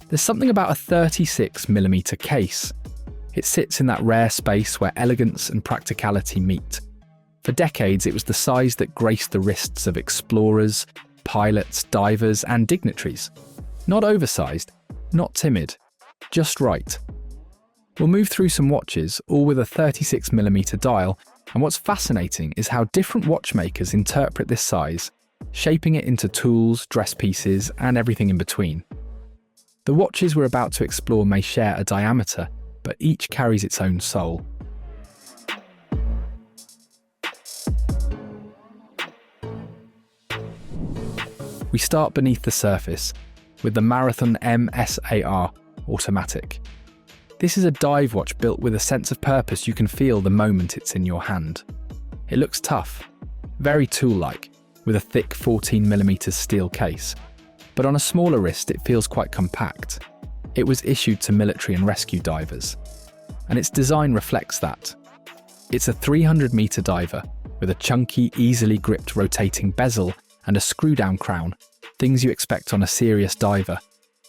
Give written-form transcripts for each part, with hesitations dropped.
There's something about a 36mm case. It sits in that rare space where elegance and practicality meet. For decades, it was the size that graced the wrists of explorers, pilots, divers, and dignitaries. Not oversized, not timid, just right. We'll move through some watches, all with a 36mm dial, and what's fascinating is how different watchmakers interpret this size, shaping it into tools, dress pieces, and everything in between. The watches we're about to explore may share a diameter, but each carries its own soul. We start beneath the surface, with the Marathon MSAR automatic. This is a dive watch built with a sense of purpose you can feel the moment it's in your hand. It looks tough, very tool-like, with a thick 14mm steel case. But on a smaller wrist it feels quite compact. It was issued to military and rescue divers, and its design reflects that. It's a 300-meter diver, with a chunky, easily gripped rotating bezel and a screw-down crown, things you expect on a serious diver,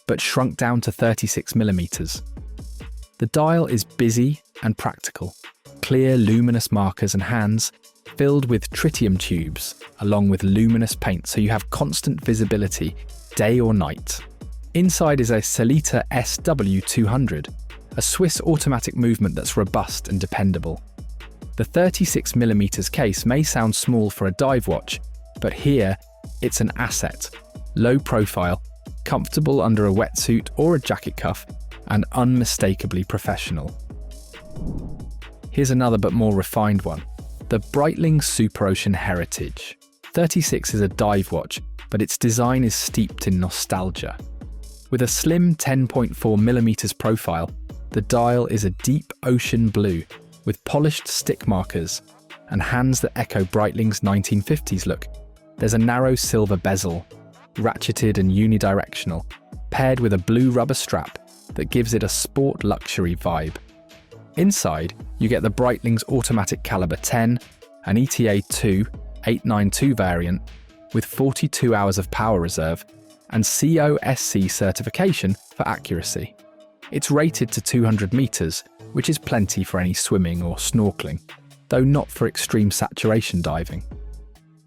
but shrunk down to 36mm. The dial is busy and practical, clear luminous markers and hands filled with tritium tubes along with luminous paint so you have constant visibility day or night. Inside is a Sellita SW200, a Swiss automatic movement that's robust and dependable. The 36mm case may sound small for a dive watch, but here it's an asset, low profile, comfortable under a wetsuit or a jacket cuff, and unmistakably professional. Here's another but more refined one, the Breitling Superocean Heritage. 36 is a dive watch, but its design is steeped in nostalgia. With a slim 10.4mm profile, the dial is a deep ocean blue with polished stick markers and hands that echo Breitling's 1950s look. There's a narrow silver bezel, ratcheted and unidirectional, paired with a blue rubber strap that gives it a sport luxury vibe. Inside, you get the Breitling's automatic caliber 10, an ETA 2 892 variant with 42 hours of power reserve and COSC certification for accuracy. It's rated to 200 meters, which is plenty for any swimming or snorkeling, though not for extreme saturation diving.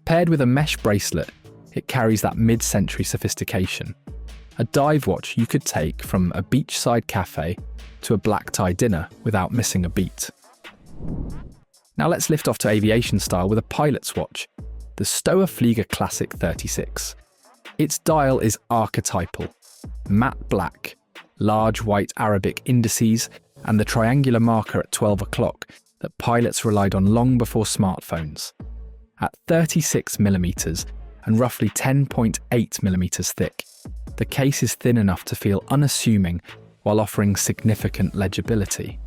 Paired with a mesh bracelet, it carries that mid-century sophistication. A dive watch you could take from a beachside cafe to a black tie dinner without missing a beat. Now let's lift off to aviation style with a pilot's watch, the Stowa Flieger Classic 36. Its dial is archetypal, matte black, large white Arabic indices, and the triangular marker at 12 o'clock that pilots relied on long before smartphones. At 36mm and roughly 10.8mm thick, the case is thin enough to feel unassuming while offering significant legibility.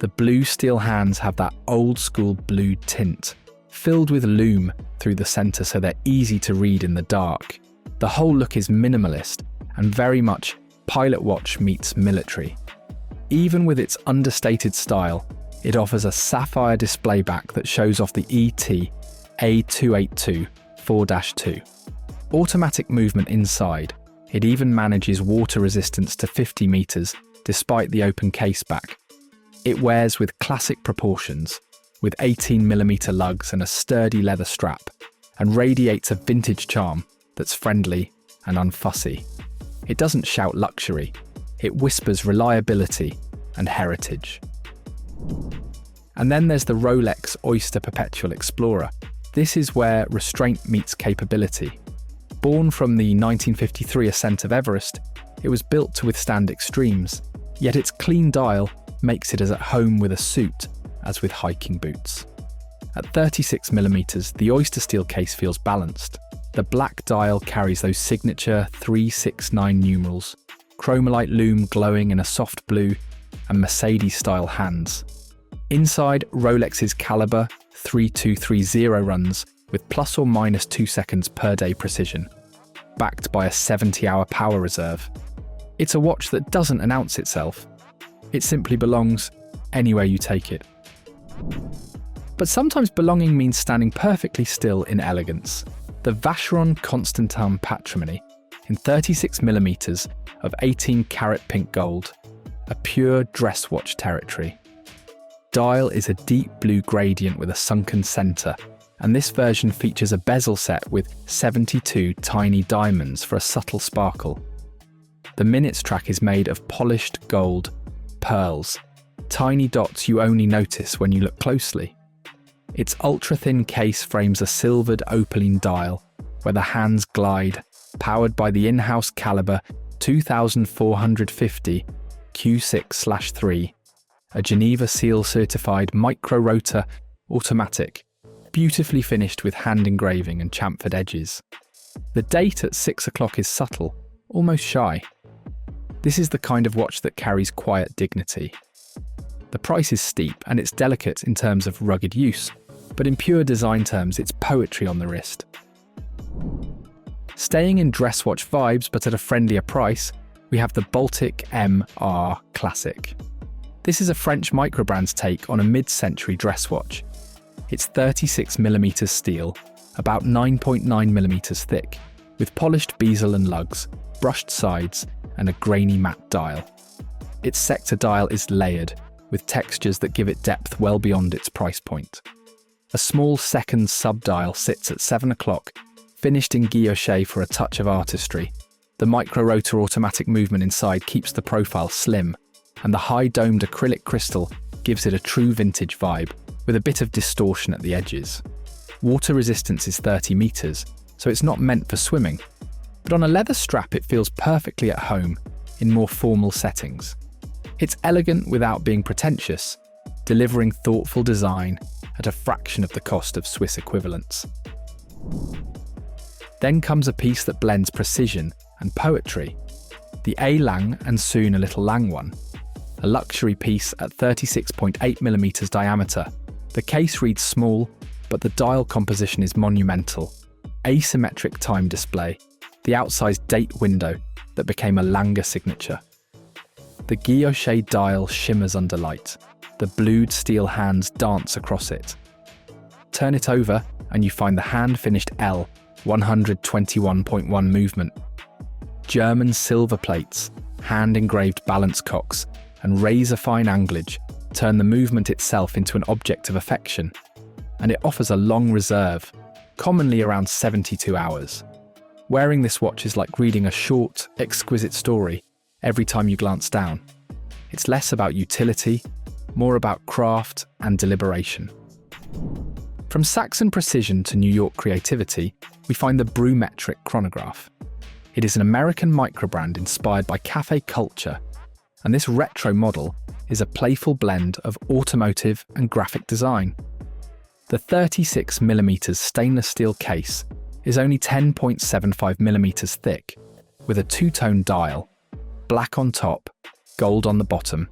The blue steel hands have that old-school blue tint, filled with lume through the centre so they're easy to read in the dark. The whole look is minimalist and very much pilot watch meets military. Even with its understated style, it offers a sapphire display back that shows off the ET A282 4-2. Automatic movement inside. It even manages water resistance to 50 meters despite the open case back. It wears with classic proportions, with 18mm lugs and a sturdy leather strap, and radiates a vintage charm that's friendly and unfussy. It doesn't shout luxury, it whispers reliability and heritage. And then there's the Rolex Oyster Perpetual Explorer. This is where restraint meets capability. Born from the 1953 ascent of Everest, it was built to withstand extremes, yet its clean dial makes it as at home with a suit as with hiking boots. At 36mm, the Oyster steel case feels balanced. The black dial carries those signature 369 numerals, chromolite lume glowing in a soft blue, and Mercedes-style hands. Inside, Rolex's caliber 3230 runs with plus or minus 2 seconds per day precision, backed by a 70-hour power reserve. It's a watch that doesn't announce itself. It simply belongs anywhere you take it. But sometimes belonging means standing perfectly still in elegance. The vacheron Constantin Patrimony in 36mm of 18-karat pink gold, a pure dress watch territory. Dial is a deep blue gradient with a sunken centre, and this version features a bezel set with 72 tiny diamonds for a subtle sparkle. The minutes track is made of polished gold pearls, tiny dots you only notice when you look closely. Its ultra-thin case frames a silvered opaline dial, where the hands glide, powered by the in-house caliber 2450 Q6/3, a Geneva seal-certified micro-rotor automatic, beautifully finished with hand engraving and chamfered edges. The date at 6 o'clock is subtle, almost shy. This is the kind of watch that carries quiet dignity. The price is steep and it's delicate in terms of rugged use, but in pure design terms, it's poetry on the wrist. Staying in dress watch vibes but at a friendlier price, we have the Baltic MR Classic. This is a French microbrand's take on a mid-century dress watch. It's 36mm steel, about 9.9mm thick, with polished bezel and lugs, brushed sides, and a grainy matte dial. Its sector dial is layered, with textures that give it depth well beyond its price point. A small second sub-dial sits at 7 o'clock, finished in guilloche for a touch of artistry. The micro-rotor automatic movement inside keeps the profile slim, and the high-domed acrylic crystal gives it a true vintage vibe, with a bit of distortion at the edges. Water resistance is 30 meters, so it's not meant for swimming, but on a leather strap it feels perfectly at home in more formal settings. It's elegant without being pretentious, delivering thoughtful design at a fraction of the cost of Swiss equivalents. Then comes a piece that blends precision and poetry, the A. Lange and Söhne LITTLE LANGE one, a luxury piece at 36.8mm diameter. The case reads small, but the dial composition is monumental. Asymmetric time display, the outsized date window that became a Lange signature. The guilloche dial shimmers under light. The blued steel hands dance across it. Turn it over and you find the hand-finished L 121.1 movement. German silver plates, hand-engraved balance cocks, and razor-fine anglage turn the movement itself into an object of affection, and it offers a long reserve, commonly around 72 hours. Wearing this watch is like reading a short, exquisite story every time you glance down. It's less about utility, more about craft and deliberation. From Saxon precision to New York creativity, we find the Brew Chronograph. It is an American microbrand inspired by cafe culture, and this retro model is a playful blend of automotive and graphic design. The 36mm stainless steel case is only 10.75mm thick, with a two-tone dial, black on top, gold on the bottom,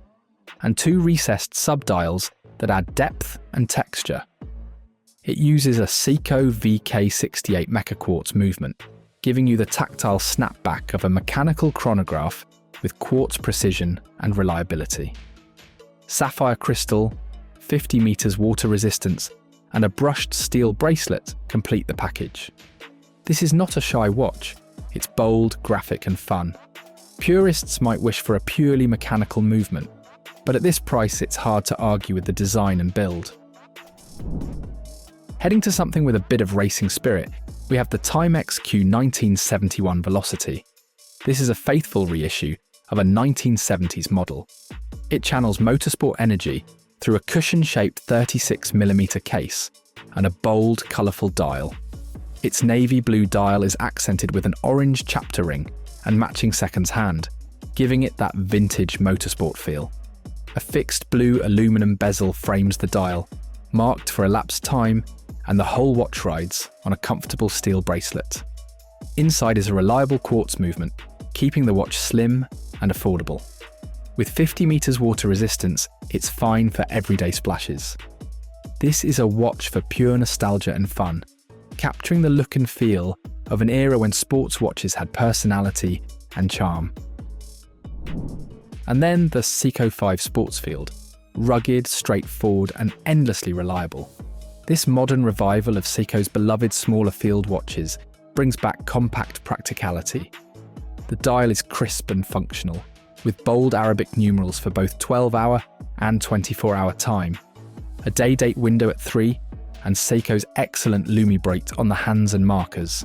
and two recessed sub-dials that add depth and texture. It uses a SEIKO VK68 Mecha Quartz movement, giving you the tactile snapback of a mechanical chronograph with quartz precision and reliability. Sapphire crystal, 50 meters water resistance, and a brushed steel bracelet complete the package. This is not a shy watch, it's bold, graphic and fun. Purists might wish for a purely mechanical movement, but at this price it's hard to argue with the design and build. Heading to something with a bit of racing spirit, we have the Timex Q1971 Velocity. This is a faithful reissue of a 1970s model. It channels motorsport energy through a cushion-shaped 36mm case and a bold, colourful dial. Its navy blue dial is accented with an orange chapter ring and matching seconds hand, giving it that vintage motorsport feel. A fixed blue aluminum bezel frames the dial, marked for elapsed time, and the whole watch rides on a comfortable steel bracelet. Inside is a reliable quartz movement, keeping the watch slim and affordable. With 50 meters water resistance, it's fine for everyday splashes. This is a watch for pure nostalgia and fun, capturing the look and feel of an era when sports watches had personality and charm. And then the SEIKO 5 Sportsfield, rugged, straightforward and endlessly reliable. This modern revival of SEIKO's beloved smaller field watches brings back compact practicality. The dial is crisp and functional, with bold Arabic numerals for both 12-hour and 24-hour time, a day-date window at 3, and SEIKO's excellent Lumibrate on the hands and markers.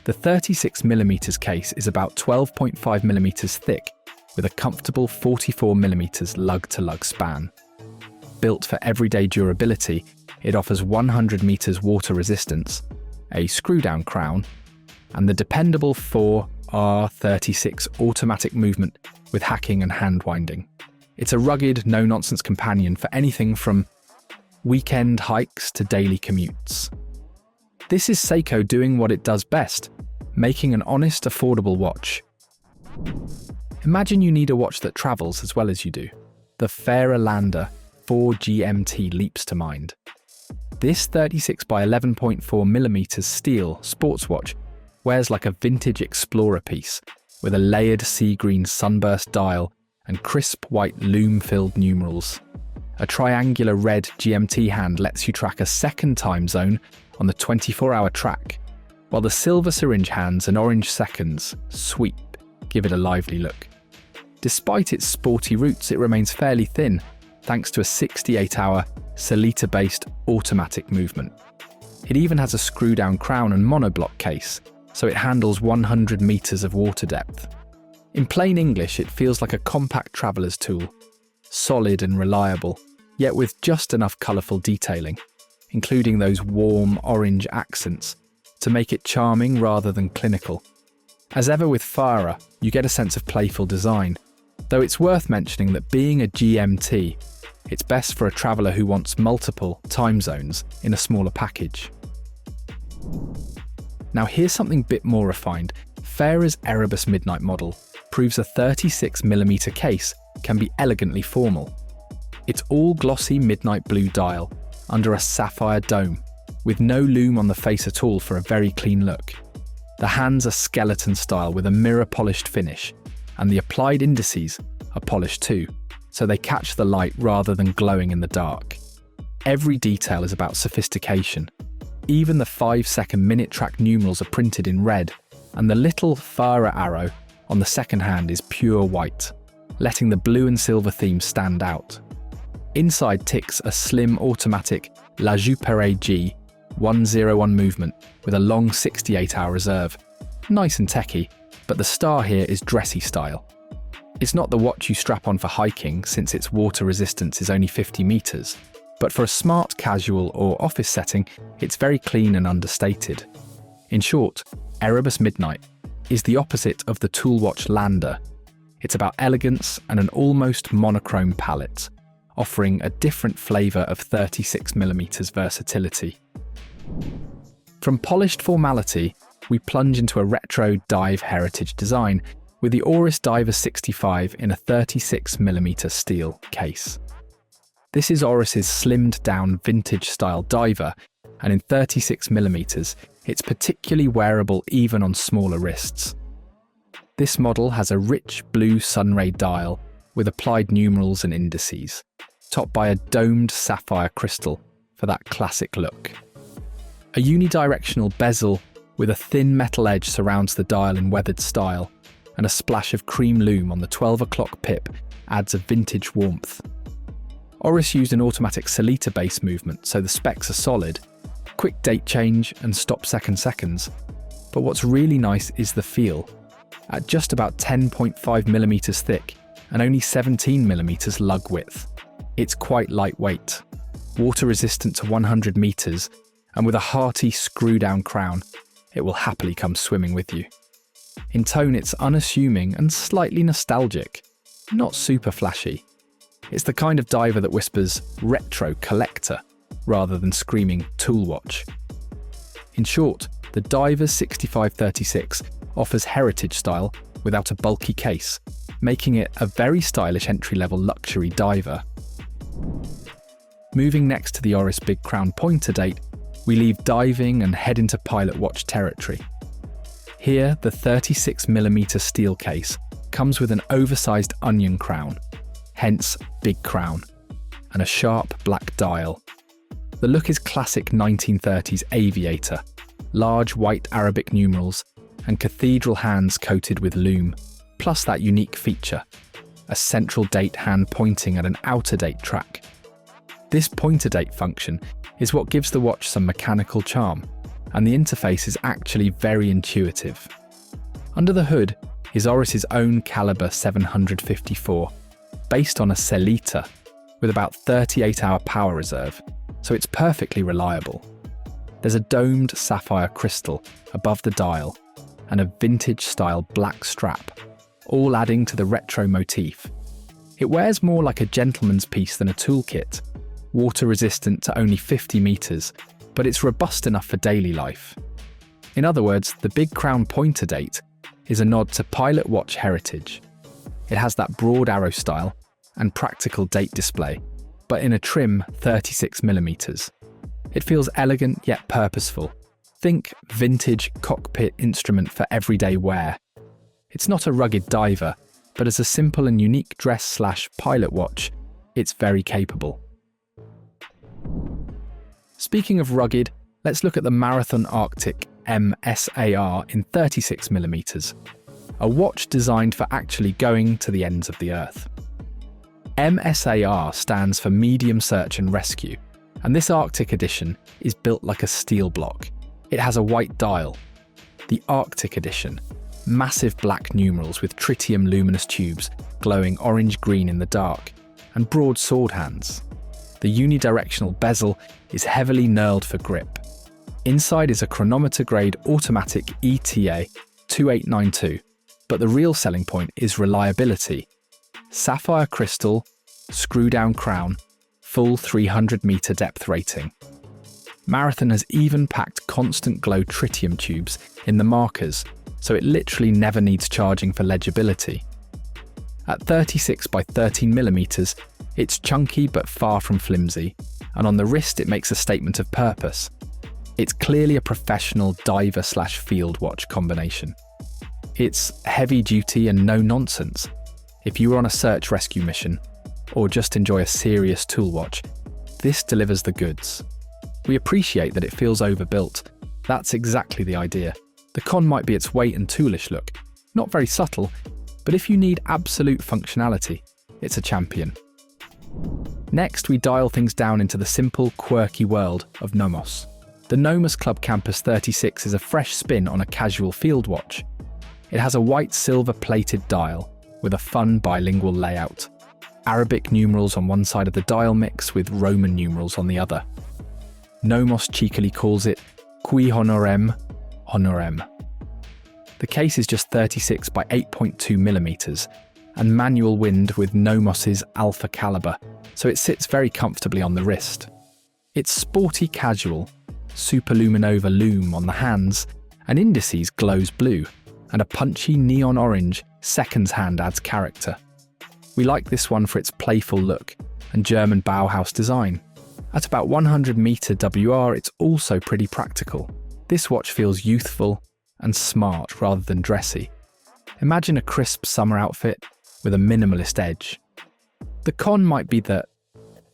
The 36mm case is about 12.5mm thick, with a comfortable 44mm lug-to-lug span. Built for everyday durability, it offers 100 meters water resistance, a screw-down crown, and the dependable 4R36 automatic movement with hacking and hand winding. It's a rugged, no-nonsense companion for anything from weekend hikes to daily commutes. This is SEIKO doing what it does best, making an honest, affordable watch. Imagine you need a watch that travels as well as you do. The fairer Lander IV GMT leaps to mind. This 36 by 11.4mm steel sports watch wears like a vintage explorer piece, with a layered sea green sunburst dial and crisp white loom-filled numerals. A triangular red GMT hand lets you track a second time zone on the 24-hour track, while the silver syringe hands and orange seconds sweep give it a lively look. Despite its sporty roots, it remains fairly thin, thanks to a 68-hour Sellita-based automatic movement. It even has a screw-down crown and monoblock case, so it handles 100 meters of water depth. In plain English, it feels like a compact traveller's tool, solid and reliable, yet with just enough colourful detailing, including those warm orange accents, to make it charming rather than clinical. As ever with Farah, you get a sense of playful design, though it's worth mentioning that being a GMT, it's best for a traveller who wants multiple time zones in a smaller package. Now here's something a bit more refined. Farah's Erebus Midnight model proves a 36mm case can be elegantly formal. It's all glossy midnight blue dial under a sapphire dome, with no loom on the face at all for a very clean look. The hands are skeleton style with a mirror polished finish, and the applied indices are polished too, so they catch the light rather than glowing in the dark. Every detail is about sophistication. Even the 5-second minute track numerals are printed in red, and the little Farah arrow on the second hand is pure white, letting the blue and silver theme stand out. Inside ticks a slim automatic La Jupere G 101 movement with a long 68-hour reserve. Nice and techy, but the star here is dressy style. It's not the watch you strap on for hiking since its water resistance is only 50 meters, but for a smart casual or office setting, it's very clean and understated. In short, Erebus Midnight is the opposite of the tool watch Lander. It's about elegance and an almost monochrome palette, offering a different flavour of 36mm versatility. From polished formality, we plunge into a retro dive heritage design with the Oris Diver 65 in a 36mm steel case. This is Oris's slimmed down vintage style diver, and in 36mm, it's particularly wearable even on smaller wrists. This model has a rich blue sunray dial with applied numerals and indices, topped by a domed sapphire crystal for that classic look. A unidirectional bezel with a thin metal edge surrounds the dial in weathered style, and a splash of cream loom on the 12 o'clock pip adds a vintage warmth. Oris used an automatic Sellita base movement, so the specs are solid, quick date change and stop seconds. But what's really nice is the feel. At just about 10.5mm thick and only 17mm lug width, it's quite lightweight, water resistant to 100 meters, and with a hearty screw-down crown, it will happily come swimming with you. In tone, it's unassuming and slightly nostalgic, not super flashy. It's the kind of diver that whispers retro collector rather than screaming tool watch. In short, the Diver's 6536 offers heritage style without a bulky case, making it a very stylish entry-level luxury diver. Moving next to the Oris Big Crown pointer date, we leave diving and head into pilot watch territory. Here, the 36mm steel case comes with an oversized onion crown, hence Big Crown, and a sharp black dial. The look is classic 1930s aviator, large white Arabic numerals, and cathedral hands coated with lume, plus that unique feature, a central date hand pointing at an outer date track. This pointer date function is what gives the watch some mechanical charm, and the interface is actually very intuitive. Under the hood is Oris's own caliber 754, based on a Selita, with about 38-hour power reserve, so it's perfectly reliable. There's a domed sapphire crystal above the dial and a vintage-style black strap, all adding to the retro motif. It wears more like a gentleman's piece than a toolkit, water-resistant to only 50 meters, but it's robust enough for daily life. In other words, the Big Crown pointer date is a nod to pilot watch heritage. It has that broad arrow style and practical date display, but in a trim 36mm. It feels elegant yet purposeful. Think vintage cockpit instrument for everyday wear. It's not a rugged diver, but as a simple and unique dress/pilot watch, it's very capable. Speaking of rugged, let's look at the Marathon Arctic MSAR in 36mm, a watch designed for actually going to the ends of the Earth. MSAR stands for Medium Search and Rescue, and this Arctic edition is built like a steel block. It has a white dial. The Arctic edition, massive black numerals with tritium luminous tubes glowing orange-green in the dark, and broad sword hands. The unidirectional bezel is heavily knurled for grip. Inside is a chronometer-grade automatic ETA 2892, but the real selling point is reliability. Sapphire crystal, screw-down crown, full 300-meter depth rating. Marathon has even packed constant glow tritium tubes in the markers, so it literally never needs charging for legibility. At 36 by 13mm, it's chunky but far from flimsy, and on the wrist it makes a statement of purpose. It's clearly a professional diver/field watch combination. It's heavy duty and no nonsense. If you were on a search rescue mission, or just enjoy a serious tool watch, this delivers the goods. We appreciate that it feels overbuilt. That's exactly the idea. The con might be its weight and toolish look. Not very subtle, but if you need absolute functionality, it's a champion. Next, we dial things down into the simple, quirky world of Nomos. The Nomos Club Campus 36 is a fresh spin on a casual field watch. It has a white silver-plated dial with a fun bilingual layout. Arabic numerals on one side of the dial mix with Roman numerals on the other. Nomos cheekily calls it Qui Honorem Honorem. The case is just 36 by 8.2mm and manual wind with Nomos's alpha caliber, so it sits very comfortably on the wrist. It's sporty casual, superluminova lume on the hands, and indices glows blue, and a punchy neon orange seconds hand adds character. We like this one for its playful look and German Bauhaus design. At about 100-meter WR, it's also pretty practical. This watch feels youthful and smart rather than dressy. Imagine a crisp summer outfit with a minimalist edge. The con might be that,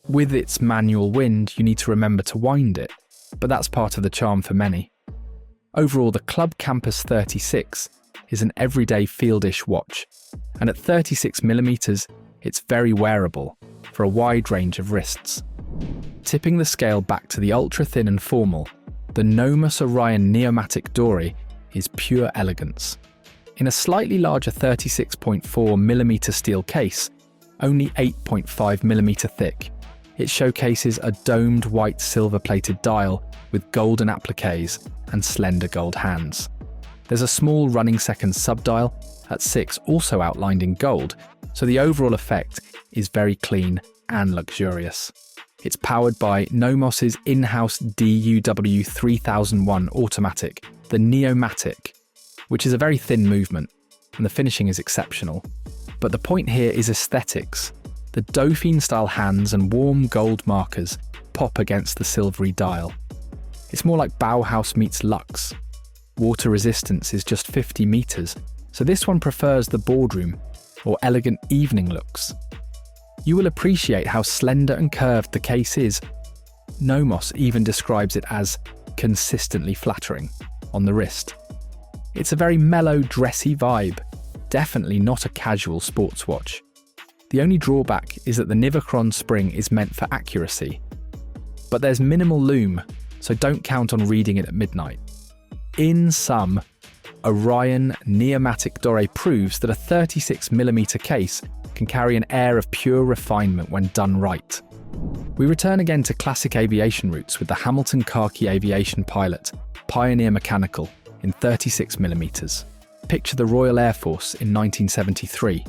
with its manual wind, you need to remember to wind it, but that's part of the charm for many. Overall, the Club Campus 36 is an everyday fieldish watch, and at 36mm, it's very wearable for a wide range of wrists. Tipping the scale back to the ultra-thin and formal, the Nomos Orion Neomatic Dory is pure elegance. In a slightly larger 36.4mm steel case, only 8.5mm thick, it showcases a domed white silver-plated dial with golden appliques and slender gold hands. There's a small running seconds subdial at 6 also outlined in gold, so the overall effect is very clean and luxurious. It's powered by Nomos's in-house DUW 3001 automatic, the Neomatic, which is a very thin movement, and the finishing is exceptional. But the point here is aesthetics. The Dauphine-style hands and warm gold markers pop against the silvery dial. It's more like Bauhaus meets Luxe. Water resistance is just 50 meters, so this one prefers the boardroom or elegant evening looks. You will appreciate how slender and curved the case is. Nomos even describes it as consistently flattering on the wrist. It's a very mellow, dressy vibe, definitely not a casual sports watch. The only drawback is that the vacheron spring is meant for accuracy. But there's minimal lume, so don't count on reading it at midnight. In sum, Orion Neomatic Doré proves that a 36mm case can carry an air of pure refinement when done right. We return again to classic aviation roots with the Hamilton Khaki Aviation Pilot, Pioneer Mechanical, in 36mm. Picture the Royal Air Force in 1973,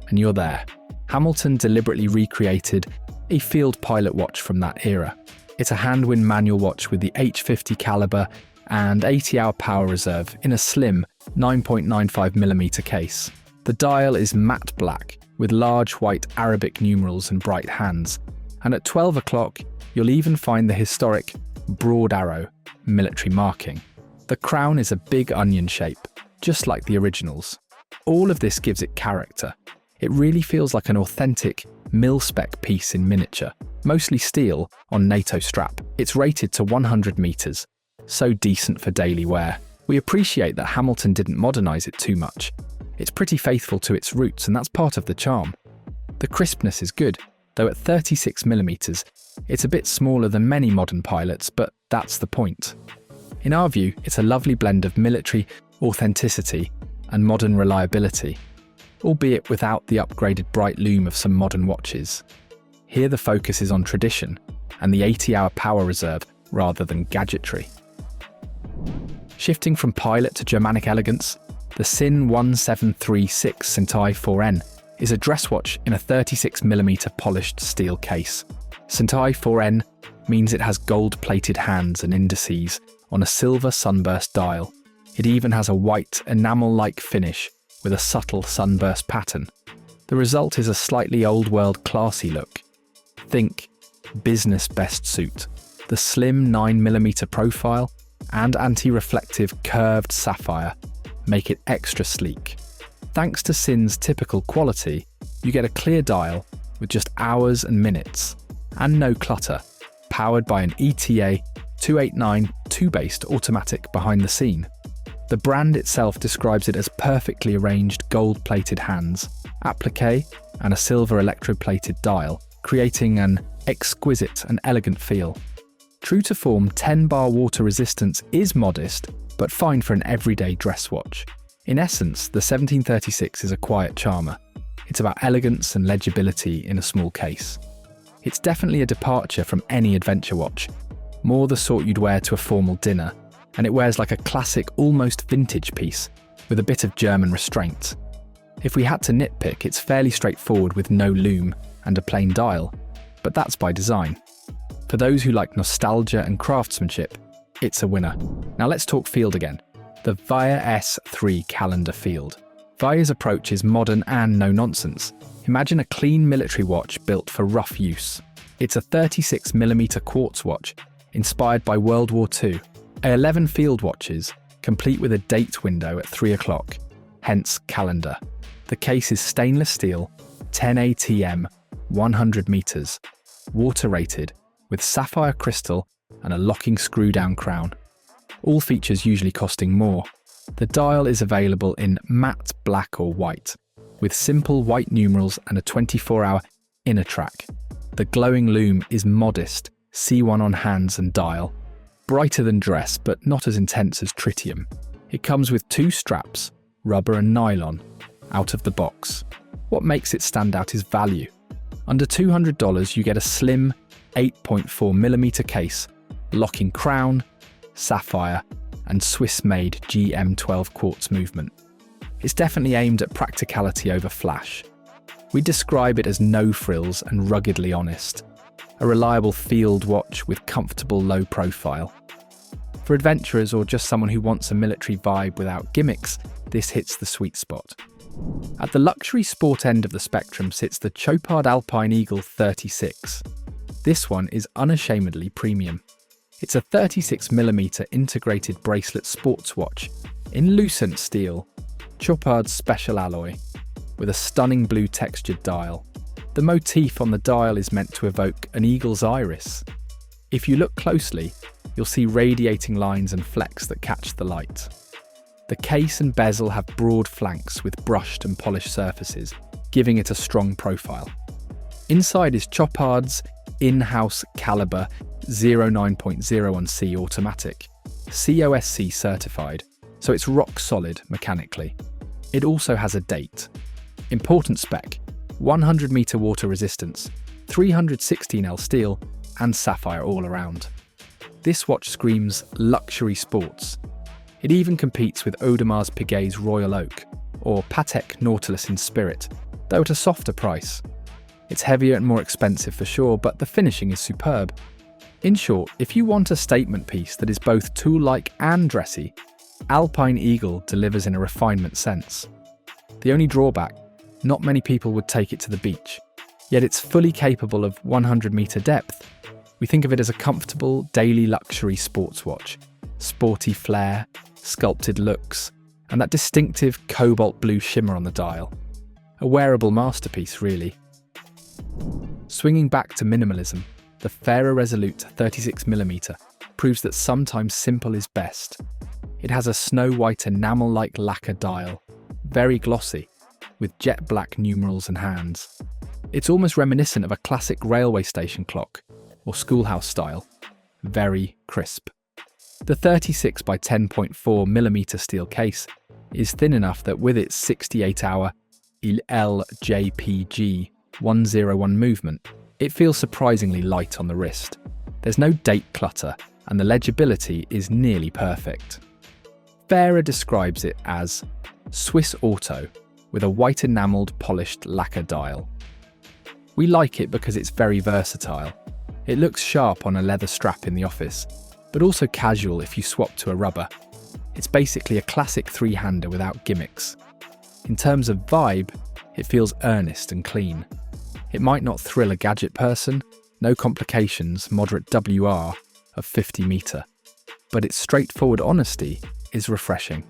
and you're there. Hamilton deliberately recreated a field pilot watch from that era. It's a hand-wind manual watch with the H50 caliber and 80-hour power reserve in a slim 9.95mm case. The dial is matte black with large white Arabic numerals and bright hands, and at 12 o'clock you'll even find the historic broad arrow military marking. The crown is a big onion shape, just like the originals. All of this gives it character. It really feels like an authentic mil-spec piece in miniature, mostly steel on NATO strap. It's rated to 100 meters, so decent for daily wear. We appreciate that Hamilton didn't modernize it too much. It's pretty faithful to its roots, and that's part of the charm. The crispness is good, though at 36mm, it's a bit smaller than many modern pilots, but that's the point. In our view, it's a lovely blend of military authenticity and modern reliability, albeit without the upgraded bright lume of some modern watches. Here the focus is on tradition and the 80-hour power reserve rather than gadgetry. Shifting from pilot to Germanic elegance, the SIN 1736 Sentai 4N is a dress watch in a 36mm polished steel case. Sentai 4N means it has gold-plated hands and indices on a silver sunburst dial. It even has a white enamel-like finish with a subtle sunburst pattern. The result is a slightly old-world classy look. Think business best suit. The slim 9mm profile and anti-reflective curved sapphire make it extra sleek. Thanks to SIN's typical quality, you get a clear dial with just hours and minutes, and no clutter, powered by an ETA 289 2-based automatic behind the scene. The brand itself describes it as perfectly arranged gold-plated hands, applique, and a silver electroplated dial, creating an exquisite and elegant feel. True to form, 10-bar water resistance is modest, but fine for an everyday dress watch. In essence, the 1736 is a quiet charmer. It's about elegance and legibility in a small case. It's definitely a departure from any adventure watch, more the sort you'd wear to a formal dinner, and it wears like a classic, almost vintage piece, with a bit of German restraint. If we had to nitpick, it's fairly straightforward with no lume and a plain dial, but that's by design. For those who like nostalgia and craftsmanship, it's a winner. Now let's talk field again. The Vacheron S3 calendar field. Vacher's approach is modern and no nonsense. Imagine a clean military watch built for rough use. It's a 36mm quartz watch, inspired by World War II. 11 field watches, complete with a date window at 3 o'clock, hence calendar. The case is stainless steel, 10 ATM, 100 meters, water rated, with sapphire crystal and a locking screw-down crown. All features usually costing more. The dial is available in matte black or white, with simple white numerals and a 24-hour inner track. The glowing lume is modest, C1 on hands and dial. Brighter than dress, but not as intense as tritium. It comes with 2 straps, rubber and nylon, out of the box. What makes it stand out is value. Under $200 you get a slim 8.4mm case, locking crown, sapphire, and Swiss-made GM12 quartz movement. It's definitely aimed at practicality over flash. We describe it as no frills and ruggedly honest. A reliable field watch with comfortable low profile. For adventurers or just someone who wants a military vibe without gimmicks, this hits the sweet spot. At the luxury sport end of the spectrum sits the Chopard Alpine Eagle 36. This one is unashamedly premium. It's a 36mm integrated bracelet sports watch in lucent steel, Chopard's special alloy, with a stunning blue textured dial. The motif on the dial is meant to evoke an eagle's iris. If you look closely, you'll see radiating lines and flecks that catch the light. The case and bezel have broad flanks with brushed and polished surfaces, giving it a strong profile. Inside is Chopard's in-house caliber 09.01C automatic, COSC certified, so it's rock solid mechanically. It also has a date. Important spec: 100 meter water resistance, 316L steel, and sapphire all around. This watch screams luxury sports. It even competes with Audemars Piguet's Royal Oak or Patek Nautilus in spirit, though at a softer price. It's heavier and more expensive for sure, but the finishing is superb. In short, if you want a statement piece that is both tool-like and dressy, Alpine Eagle delivers in a refinement sense. The only drawback: not many people would take it to the beach, yet it's fully capable of 100 meter depth. We think of it as a comfortable, daily luxury sports watch. Sporty flair, sculpted looks, and that distinctive cobalt blue shimmer on the dial. A wearable masterpiece, really. Swinging back to minimalism, the Ferro Resolute 36mm proves that sometimes simple is best. It has a snow-white enamel-like lacquer dial, very glossy, with jet black numerals and hands. It's almost reminiscent of a classic railway station clock, or schoolhouse style, very crisp. The 36 by 10.4mm steel case is thin enough that with its 68-hour LJPG 101 movement, it feels surprisingly light on the wrist. There's no date clutter, and the legibility is nearly perfect. Ferro describes it as Swiss Auto with a white enamelled polished lacquer dial. We like it because it's very versatile. It looks sharp on a leather strap in the office, but also casual if you swap to a rubber. It's basically a classic three-hander without gimmicks. In terms of vibe, it feels earnest and clean. It might not thrill a gadget person, no complications, moderate WR of 50 meter, but its straightforward honesty is refreshing.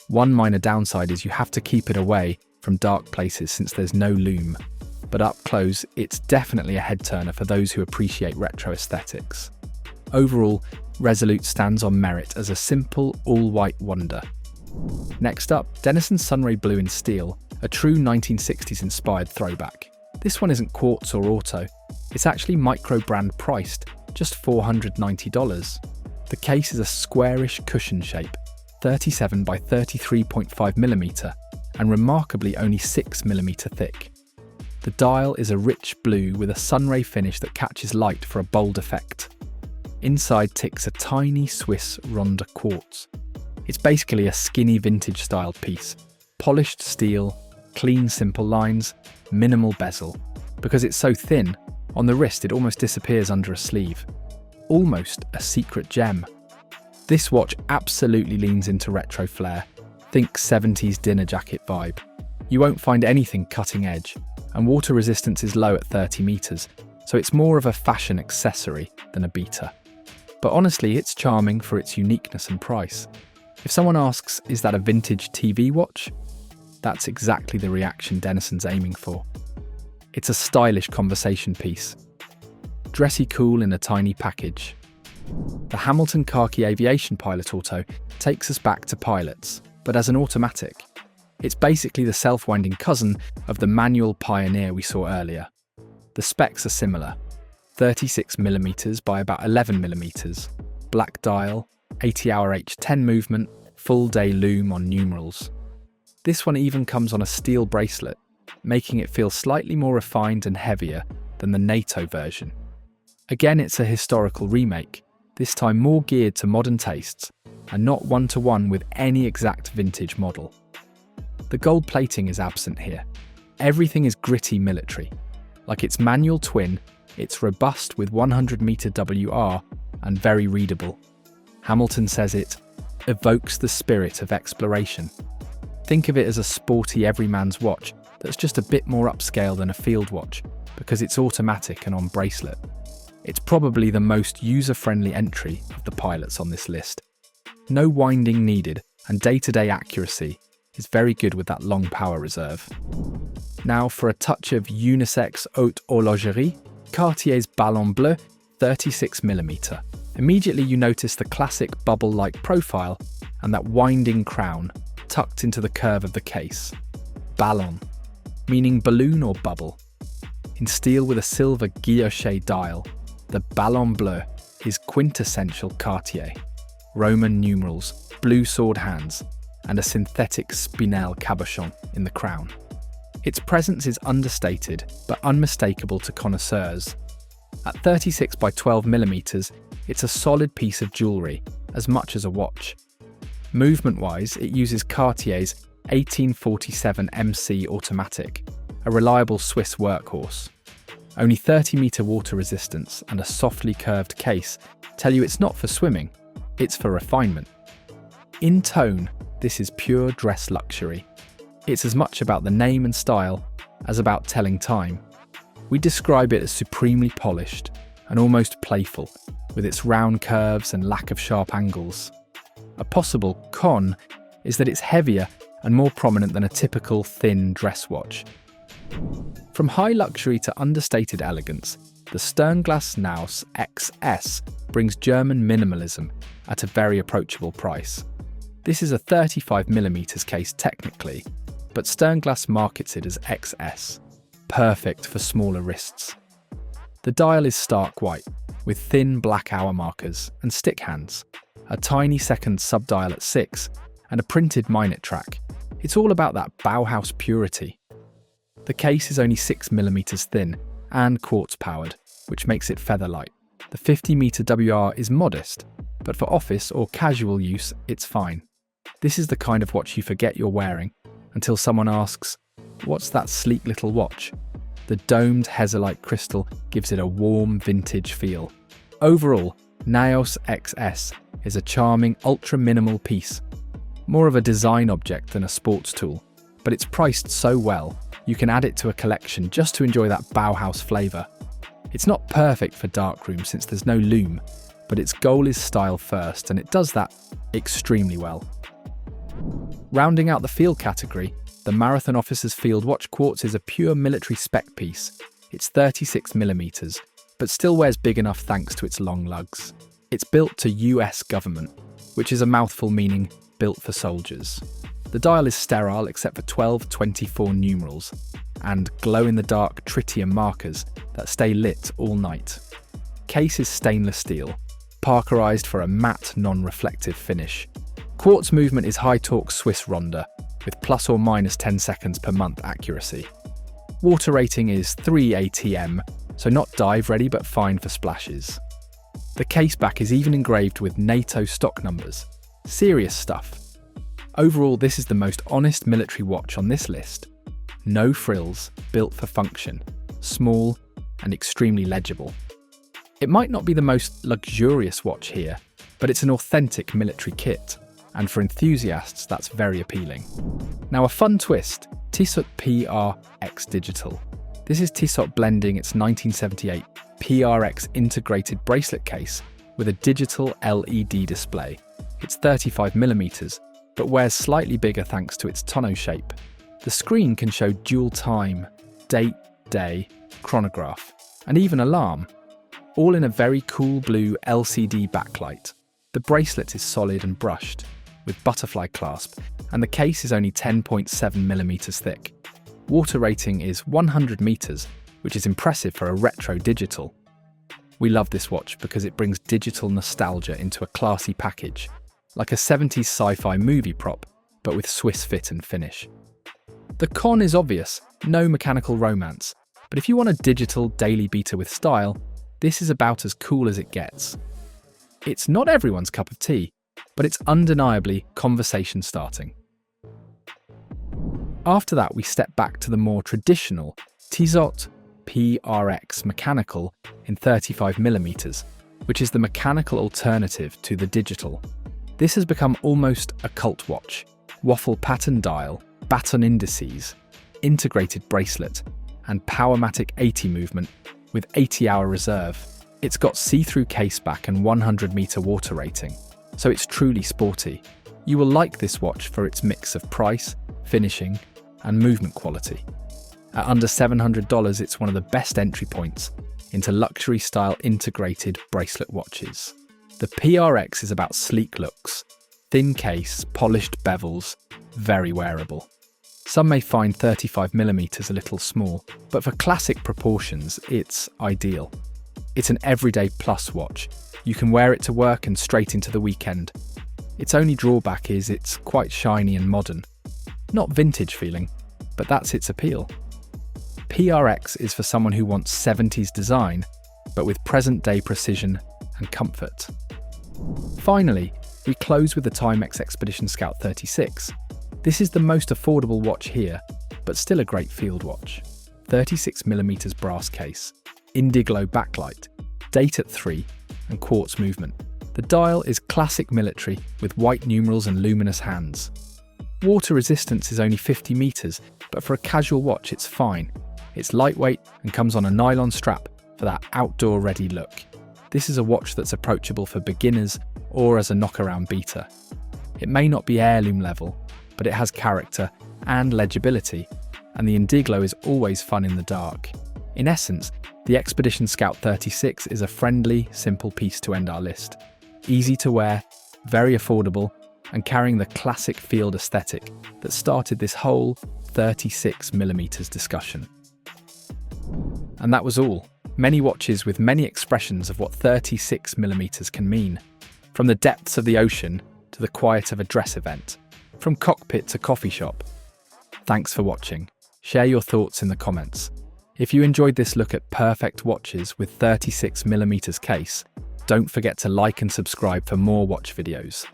One minor downside is you have to keep it away from dark places since there's no lume, but up close, it's definitely a head-turner for those who appreciate retro aesthetics. Overall, Resolute stands on merit as a simple, all-white wonder. Next up, Denison Sunray Blue in steel, a true 1960s-inspired throwback. This one isn't quartz or auto, it's actually micro-brand priced, just $490. The case is a squarish cushion shape, 37 by 33.5mm, and remarkably only 6mm thick. The dial is a rich blue with a sunray finish that catches light for a bold effect. Inside ticks a tiny Swiss Ronda quartz. It's basically a skinny vintage styled piece. Polished steel, clean simple lines, minimal bezel. Because it's so thin, on the wrist it almost disappears under a sleeve. Almost a secret gem. This watch absolutely leans into retro flair. Think 70s dinner jacket vibe. You won't find anything cutting edge, and water resistance is low at 30 meters, so it's more of a fashion accessory than a beater. But honestly, it's charming for its uniqueness and price. If someone asks, is that a vintage TV watch? That's exactly the reaction Denison's aiming for. It's a stylish conversation piece. Dressy cool in a tiny package. The Hamilton Khaki Aviation Pilot Auto takes us back to pilots, but as an automatic. It's basically the self-winding cousin of the manual Pioneer we saw earlier. The specs are similar. 36mm by about 11mm, black dial, 80-hour H10 movement, full day lume on numerals. This one even comes on a steel bracelet, making it feel slightly more refined and heavier than the NATO version. Again, it's a historical remake, this time more geared to modern tastes and not one-to-one with any exact vintage model. The gold plating is absent here. Everything is gritty military. Like its manual twin, it's robust with 100-meter WR and very readable. Hamilton says it evokes the spirit of exploration. Think of it as a sporty everyman's watch that's just a bit more upscale than a field watch because it's automatic and on bracelet. It's probably the most user-friendly entry of the pilots on this list. No winding needed, and day-to-day accuracy is very good with that long power reserve. Now for a touch of unisex haute horlogerie, Cartier's Ballon Bleu 36mm. Immediately you notice the classic bubble-like profile and that winding crown, tucked into the curve of the case. Ballon, meaning balloon or bubble. In steel with a silver guilloche dial, the Ballon Bleu is quintessential Cartier. Roman numerals, blue sword hands, and a synthetic spinel cabochon in the crown. Its presence is understated but unmistakable to connoisseurs. At 36 by 12 mm, it's a solid piece of jewellery, as much as a watch. Movement-wise, it uses Cartier's 1847 MC automatic, a reliable Swiss workhorse. Only 30-metre water resistance and a softly curved case tell you it's not for swimming, it's for refinement. In tone, this is pure dress luxury. It's as much about the name and style as about telling time. We describe it as supremely polished and almost playful, with its round curves and lack of sharp angles. A possible con is that it's heavier and more prominent than a typical thin dress watch. From high luxury to understated elegance, the Sternglass Naus XS brings German minimalism at a very approachable price. This is a 35mm case technically, but Sternglass markets it as XS, perfect for smaller wrists. The dial is stark white, with thin black hour markers and stick hands, a tiny second subdial at 6, and a printed minute track. It's all about that Bauhaus purity. The case is only 6mm thin and quartz powered, which makes it feather light. The 50-meter WR is modest, but for office or casual use, it's fine. This is the kind of watch you forget you're wearing until someone asks, "What's that sleek little watch?" The domed Hezolite crystal gives it a warm vintage feel. Overall, Naos XS is a charming ultra-minimal piece. More of a design object than a sports tool, but it's priced so well, you can add it to a collection just to enjoy that Bauhaus flavour. It's not perfect for darkroom since there's no lume, but its goal is style first, and it does that extremely well. Rounding out the field category, the Marathon Officer's Field Watch Quartz is a pure military spec piece. It's 36mm, but still wears big enough thanks to its long lugs. It's built to US government, which is a mouthful meaning built for soldiers. The dial is sterile except for 1224 numerals and glow-in-the-dark tritium markers that stay lit all night. Case is stainless steel, parkerized for a matte non-reflective finish. Quartz movement is high-torque Swiss Ronda, with plus or minus 10 seconds per month accuracy. Water rating is 3 ATM, so not dive ready but fine for splashes. The case back is even engraved with NATO stock numbers. Serious stuff. Overall, this is the most honest military watch on this list. No frills, built for function, small and extremely legible. It might not be the most luxurious watch here, but it's an authentic military kit, and for enthusiasts that's very appealing. Now a fun twist, Tissot PRX Digital. This is Tissot blending its 1978 PRX integrated bracelet case with a digital LED display. It's 35mm, but wears slightly bigger thanks to its tonneau shape. The screen can show dual time, date, day, chronograph, and even alarm, all in a very cool blue LCD backlight. The bracelet is solid and brushed, with butterfly clasp, and the case is only 10.7mm thick. Water rating is 100 meters, which is impressive for a retro digital. We love this watch because it brings digital nostalgia into a classy package, like a 70s sci-fi movie prop, but with Swiss fit and finish. The con is obvious, no mechanical romance, but if you want a digital daily beater with style, this is about as cool as it gets. It's not everyone's cup of tea, but it's undeniably conversation starting. After that, we step back to the more traditional Tissot PRX mechanical in 35mm, which is the mechanical alternative to the digital. This has become almost a cult watch. Waffle pattern dial, baton indices, integrated bracelet, and Powermatic 80 movement with 80-hour reserve. It's got see-through caseback and 100-meter water rating, so it's truly sporty. You will like this watch for its mix of price, finishing, and movement quality. At under $700, it's one of the best entry points into luxury-style integrated bracelet watches. The PRX is about sleek looks, Thin case, polished bevels, very wearable. Some may find 35mm a little small, but for classic proportions, it's ideal. It's an everyday plus watch. You can wear it to work and straight into the weekend. Its only drawback is it's quite shiny and modern. Not vintage feeling, but that's its appeal. PRX is for someone who wants 70s design, but with present-day precision and comfort. Finally, we close with the Timex Expedition Scout 36. This is the most affordable watch here, but still a great field watch. 36mm brass case, Indiglo backlight, date at 3, and quartz movement. The dial is classic military with white numerals and luminous hands. Water resistance is only 50 meters, but for a casual watch it's fine. It's lightweight and comes on a nylon strap for that outdoor-ready look. This is a watch that's approachable for beginners or as a knockaround beater. It may not be heirloom level, but it has character and legibility, and the Indiglo is always fun in the dark. In essence, the Expedition Scout 36 is a friendly, simple piece to end our list. Easy to wear, very affordable, and carrying the classic field aesthetic that started this whole 36mm discussion. And that was all. Many watches with many expressions of what 36mm can mean. From the depths of the ocean to the quiet of a dress event. From cockpit to coffee shop. Thanks for watching. Share your thoughts in the comments. If you enjoyed this look at perfect watches with 36mm case, don't forget to like and subscribe for more watch videos.